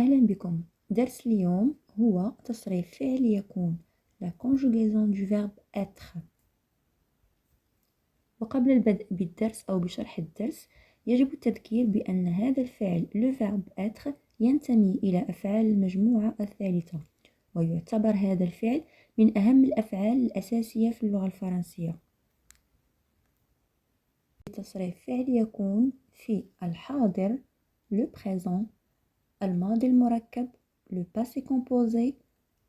أهلا بكم. درس اليوم هو تصريف فعل يكون la conjugaison du verbe être. وقبل البدء بالدرس أو بشرح الدرس يجب التذكير بأن هذا الفعل le verbe être ينتمي إلى أفعال المجموعة الثالثة، ويعتبر هذا الفعل من أهم الأفعال الأساسية في اللغة الفرنسية. تصريف فعل يكون في الحاضر le présent، الماضي المركب le passé composé،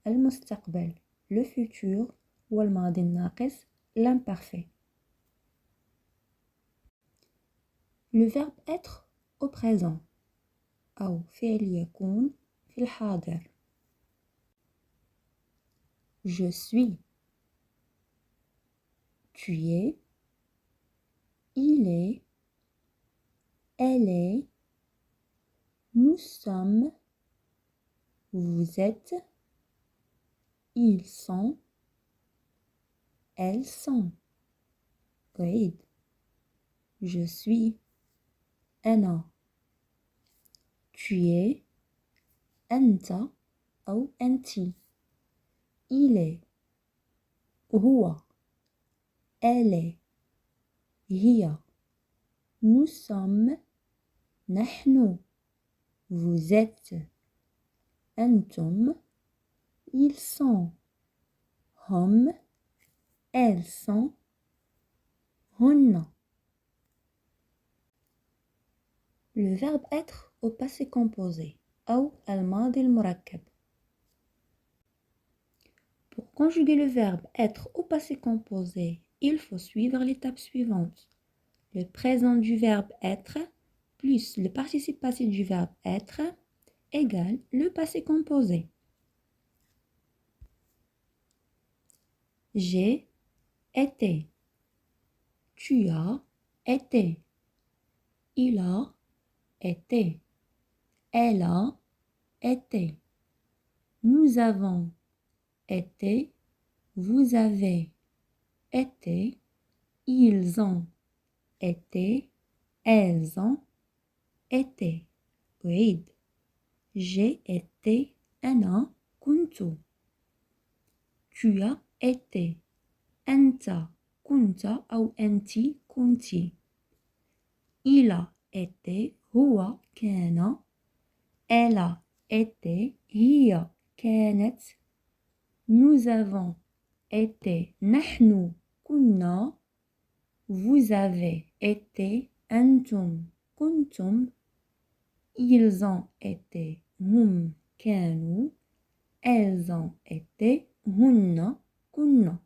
المستقبل le futur، والماضي الناقص l'imparfait. Le verbe être au présent أو فعل يكون في الحاضر. Je suis، tu es، il est، elle est، nous sommes، vous êtes، ils sont، elles sont. أعيد. Je suis، أنا. Tu es، أنت أو أنتِ. Il est، هو. Elle est، هي. Nous sommes، نحن. Vous êtes، أنتم. Ils sont، هم. Elles sont، هن. Le verbe être au passé composé أو الماضي المركب. Pour conjuguer le verbe être au passé composé, il faut suivre l'étape suivante. Le présent du verbe être plus le participe passé du verbe être égale le passé composé. J'ai été. Tu as été. Il a été. Elle a été. Nous avons été. Vous avez été. Ils ont été. Elles ont été. أعيد. J'ai été. أنا كنت. Tu as été. أنت كنت أو أنتِ كنتِ. Il a été. هو كان. Elle a été. هي كانت. Nous avons été. نحن كنا. Vous avez été. أنتم كنتم. Ils ont été. هم كانوا. Elles ont été. هن كن.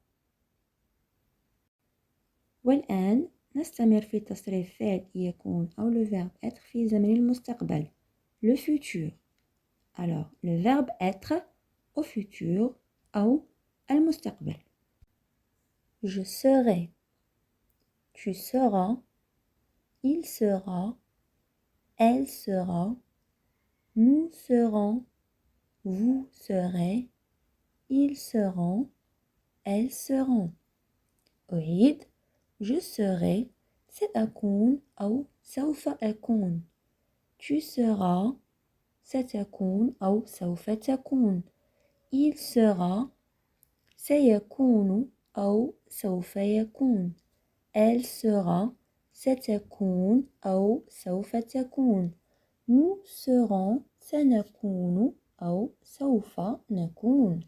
والآن نستمر في تصريف فعل يكون أو le verbe être في زمن المستقبل le futur. Alors le verbe être au futur أو المستقبل. Je serai. Tu seras. Il sera. Elle sera. Nous serons. Vous serez. Ils seront. Elles seront. أعيد. Je serai سأكون أو سوف أكون. Tu seras ستكون أو سوف تكون. Il sera سيكون أو سوف يكون. Elle sera ستكون أو سوف تكون. Nous serons سنكون أو سوف نكون.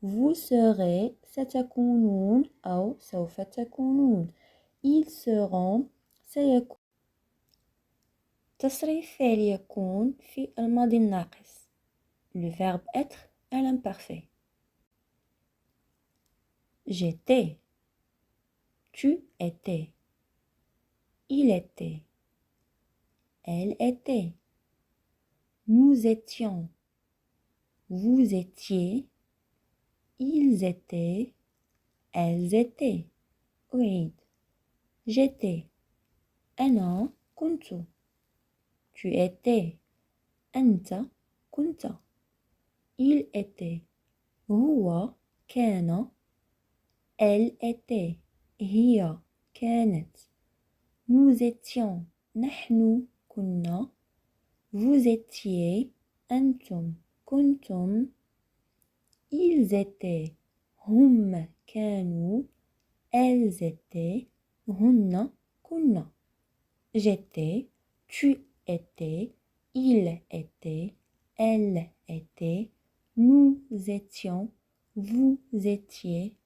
Vous serez ستكونون أو سوف تكونون. Ils seront سيكون. تصريف فعل يكون في الماضي الناقص. Le verbe être à l'imparfait. J'étais. Tu étais. Il était. Elle était. Nous étions. Vous étiez. Ils étaient. Elles étaient. أعيد. J'étais. أنا كنت. Tu étais. أنت كنت. Il était. هو كان. Elle était. هي كانت. Nous étions. نحن كنا. Vous étiez. أنتم كنتم ils étaient هم كانوا elles étaient هن كنا j'étais tu étais il était elle était nous étions vous étiez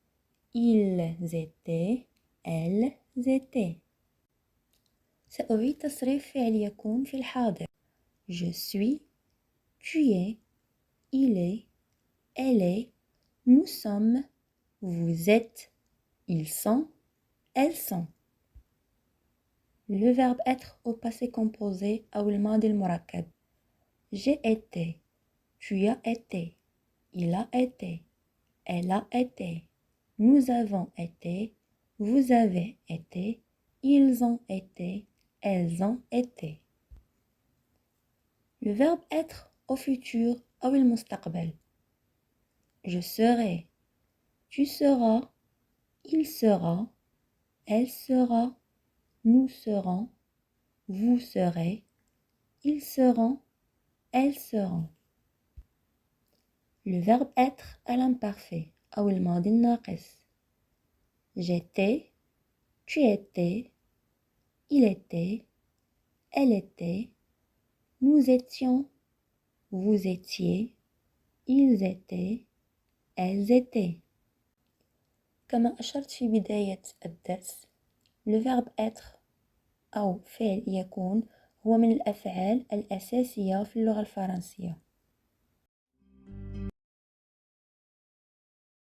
ils étaient elles étaient. سأعيد تصريف فعل يكون في الحاضر. Je suis, tu es, il est, elle est, nous sommes, vous êtes, ils sont, elles sont. Le verbe être au passé composé أو الماضي المركب. J'ai été, tu as été, il a été, elle a été, nous avons été, vous avez été, ils ont été, elles ont été. Le verbe être au futur أو المستقبل. Je serai, tu seras, il sera, elle sera, nous serons, vous serez, ils seront, elles seront. Le verbe être à l'imparfait أو الماضي الناقص. J'étais, tu étais, il était, elle était, nous étions, vous étiez, ils étaient, elles étaient. كما أشرت في بداية الدرس le verbe être أو فعل يكون هو من الأفعال الأساسية في اللغة الفرنسية.